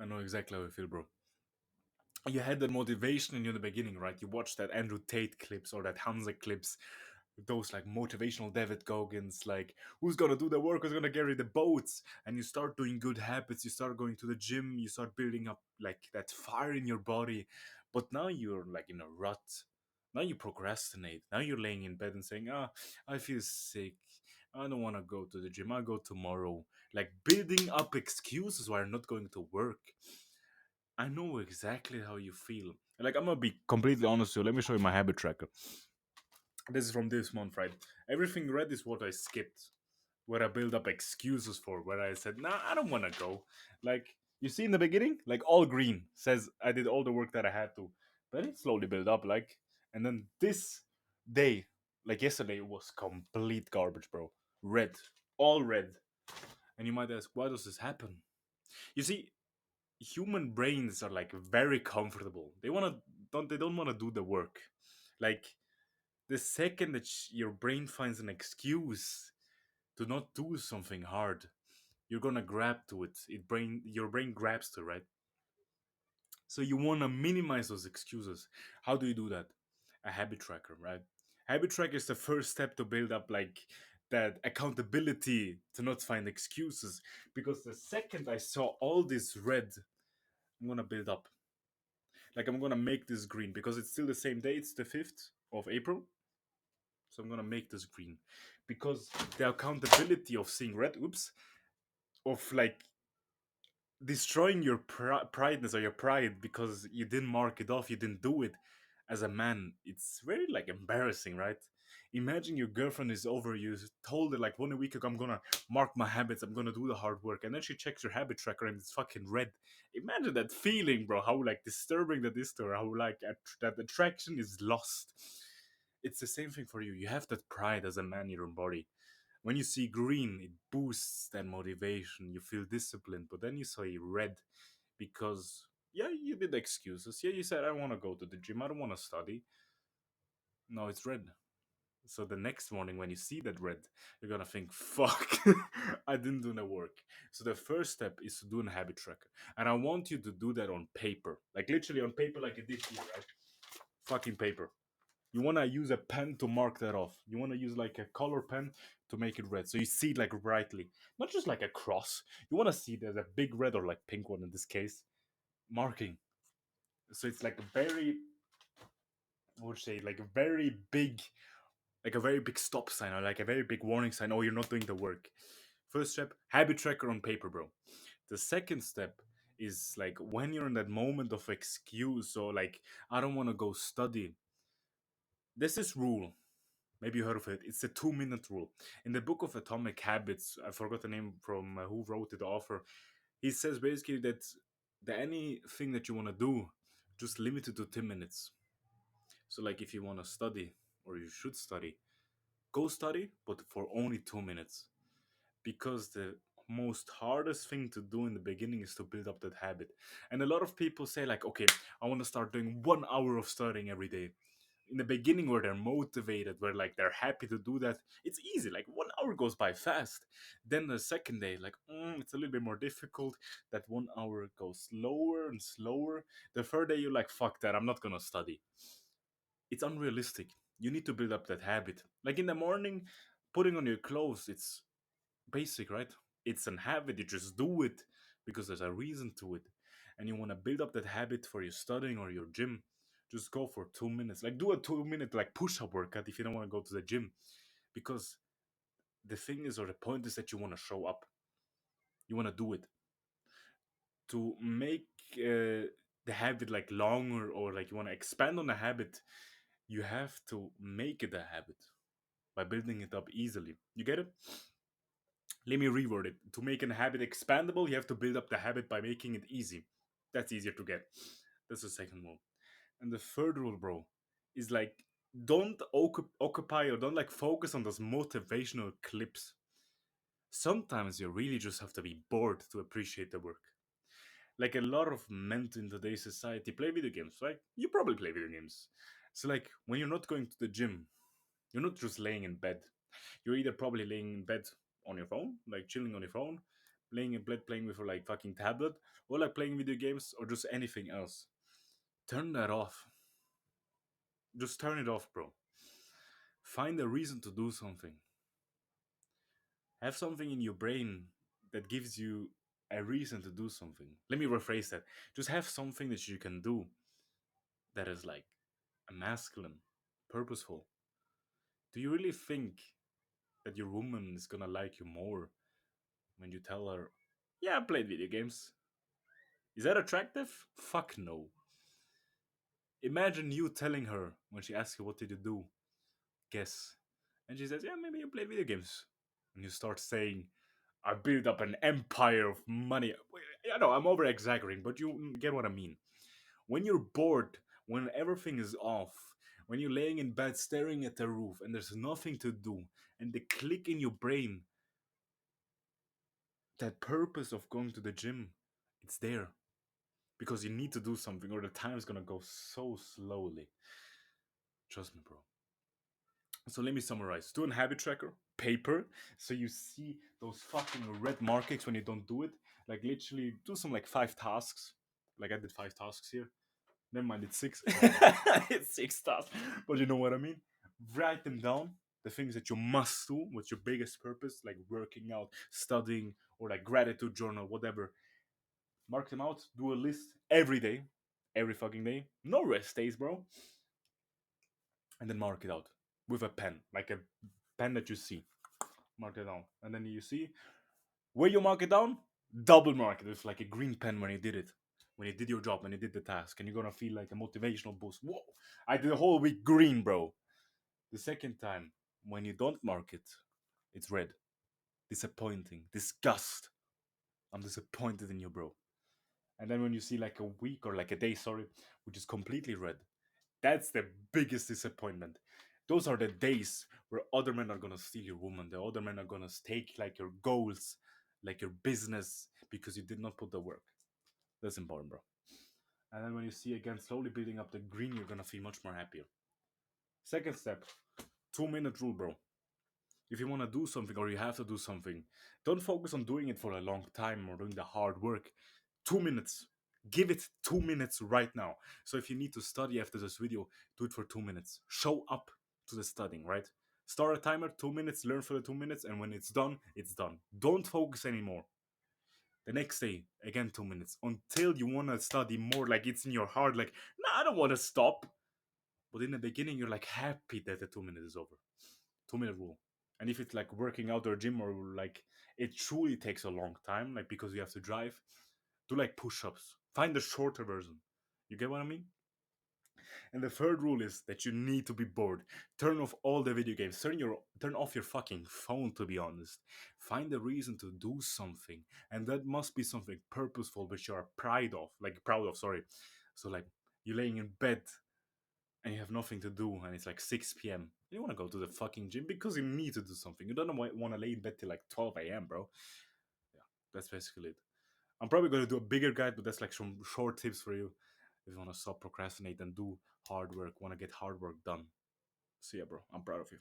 I know exactly how you feel, bro. You had that motivation in you in the beginning, right? You watched that Andrew Tate clips or that Hansa clips, those like motivational David Goggins, like who's gonna do the work, who's gonna carry the boats, and you start doing good habits. You start going to the gym. You start building up like that fire in your body. But now you're like in a rut. Now you procrastinate. Now you're laying in bed and saying, "Ah, I feel sick. I don't want to go to the gym. I'll go tomorrow." Like building up excuses why you're not going to work. I know exactly how you feel. Like I'm gonna be completely honest with you. Let me show you my habit tracker. This is from this month, right? Everything red is what I skipped, where I build up excuses for, where I said, nah, I don't wanna go. Like you see in the beginning, like all green says I did all the work that I had to. But it slowly built up, like, and then this day, like yesterday, it was complete garbage, bro. Red. All red. And you might ask, why does this happen? You see, human brains are like very comfortable. They don't want to do the work. Like the second that your brain finds an excuse to not do something hard, you're gonna grab to it. Your brain grabs to, right? So you want to minimize those excuses. How do you do that? A habit tracker, right? Habit tracker is the first step to build up like that accountability to not find excuses. Because the second I saw all this red, I'm gonna build up. Like I'm gonna make this green because it's still the same day. It's the 5th of April, so I'm gonna make this green because the accountability of seeing red, oops, of like destroying your prideness or your pride because you didn't mark it off, you didn't do it as a man. It's very like embarrassing, right? Imagine your girlfriend is over you, told her like 1 week ago, I'm gonna mark my habits, I'm gonna do the hard work, and then she checks your habit tracker and it's fucking red. Imagine that feeling, bro. How like disturbing that is to her. How like that attraction is lost. It's the same thing for you. You have that pride as a man in your own body. When you see green, it boosts that motivation. You feel disciplined, but then you see red because yeah, you did excuses. Yeah, you said I want to go to the gym. I don't want to study. No, it's red. So the next morning, when you see that red, you're gonna think, "Fuck, I didn't do the work." So the first step is to do a habit tracker, and I want you to do that on paper, like literally on paper, like you did here, right? Fucking paper. You want to use a pen to mark that off. You want to use like a color pen to make it red. So you see it like brightly. Not just like a cross. You want to see there's a big red or like pink one in this case marking. So it's like a very, I would say, like a very big, like a very big stop sign or like a very big warning sign. Oh, you're not doing the work. First step, habit tracker on paper, bro. The second step is like when you're in that moment of excuse or like, I don't want to go study. There's this rule. Maybe you heard of it. It's the 2 minute rule. In the book of Atomic Habits, I forgot the name from who wrote it, the author. He says basically that anything that you want to do, just limit it to 10 minutes. So, like if you want to study or you should study, go study, but for only 2 minutes. Because the most hardest thing to do in the beginning is to build up that habit. And a lot of people say, like, okay, I want to start doing 1 hour of studying every day in the beginning where they're motivated, where like they're happy to do that, it's easy. Like 1 hour goes by fast. Then the second day, like it's a little bit more difficult. That 1 hour goes slower and slower. The third day, you're like, fuck that, I'm not gonna study. It's unrealistic. You need to build up that habit. Like in the morning, putting on your clothes, it's basic, right? It's an habit. You just do it because there's a reason to it. And you want to build up that habit for your studying or your gym. Just go for 2 minutes. Like do a 2 minute like push-up workout if you don't want to go to the gym. Because the thing is, or the point is that you want to show up. You want to do it. To make the habit like longer or like you want to expand on a habit, you have to make it a habit by building it up easily. You get it? Let me reword it. To make a habit expandable, you have to build up the habit by making it easy. That's easier to get. That's the second rule. And the third rule, bro, is like don't occupy or don't like focus on those motivational clips. Sometimes you really just have to be bored to appreciate the work. Like a lot of men in today's society play video games, right? You probably play video games. So like when you're not going to the gym, you're not just laying in bed. You're either probably laying in bed on your phone, like chilling on your phone, laying in bed playing with her like fucking tablet, or like playing video games, or just anything else. Turn that off. Just turn it off, bro. Find a reason to do something. Have something in your brain that gives you a reason to do something. Let me rephrase that. Just have something that you can do that is like a masculine, purposeful. Do you really think that your woman is gonna like you more when you tell her, "Yeah, I played video games"? Is that attractive? Fuck no. Imagine you telling her when she asks you, "What did you do?" Guess. And she says, "Yeah, maybe you played video games." And you start saying, "I built up an empire of money." I know I'm over exaggerating, but you get what I mean. When you're bored, when everything is off, when you're laying in bed staring at the roof and there's nothing to do, and the click in your brain, that purpose of going to the gym, it's there because you need to do something or the time's gonna go so slowly. Trust me, bro. So let me summarize. Do a habit tracker, paper, so you see those fucking red markings when you don't do it. Like literally do some like 5 tasks. Like I did 5 tasks here. Never mind, it's six. It's 6 tasks. But you know what I mean? Write them down. The things that you must do, what's your biggest purpose, like working out, studying, or like gratitude journal, whatever. Mark them out. Do a list every day. Every fucking day. No rest days, bro. And then mark it out with a pen. Like a pen that you see. Mark it down. And then you see where you mark it down, double mark it with like a green pen when you did it. When you did your job, when you did the task, and you're gonna feel like a motivational boost. Whoa! I did a whole week green, bro. The second time, when you don't mark it, it's red. Disappointing. Disgust. I'm disappointed in you, bro. And then when you see like a week or like a day, sorry, which is completely red, that's the biggest disappointment. Those are the days where other men are gonna steal your woman. The other men are gonna take like your goals, like your business, because you did not put the work. That's important, bro. And then when you see again slowly building up the green, you're gonna feel much more happier. Second step, 2 minute rule, bro. If you wanna do something or you have to do something, don't focus on doing it for a long time or doing the hard work. 2 minutes. Give it 2 minutes right now. So if you need to study after this video, do it for 2 minutes. Show up to the studying, right? Start a timer, 2 minutes, learn for the 2 minutes, and when it's done, it's done. Don't focus anymore. The next day, again 2 minutes. Until you wanna study more, like it's in your heart, like, nah, I don't wanna stop. But in the beginning, you're like happy that the 2 minutes is over. 2 minute rule. And if it's like working out or gym or like it truly takes a long time, like because you have to drive, do like push-ups. Find the shorter version. You get what I mean? And the third rule is that you need to be bored. Turn off all the video games. Turn off your fucking phone, to be honest. Find a reason to do something. And that must be something purposeful which you are proud of, sorry. So like you're laying in bed and you have nothing to do and it's like 6 p.m. You want to go to the fucking gym because you need to do something. You don't want to lay in bed till like 12 a.m., bro. Yeah, that's basically it. I'm probably going to do a bigger guide, but that's like some short tips for you if you want to stop procrastinate and do hard work, want to get hard work done. So yeah, bro, I'm proud of you.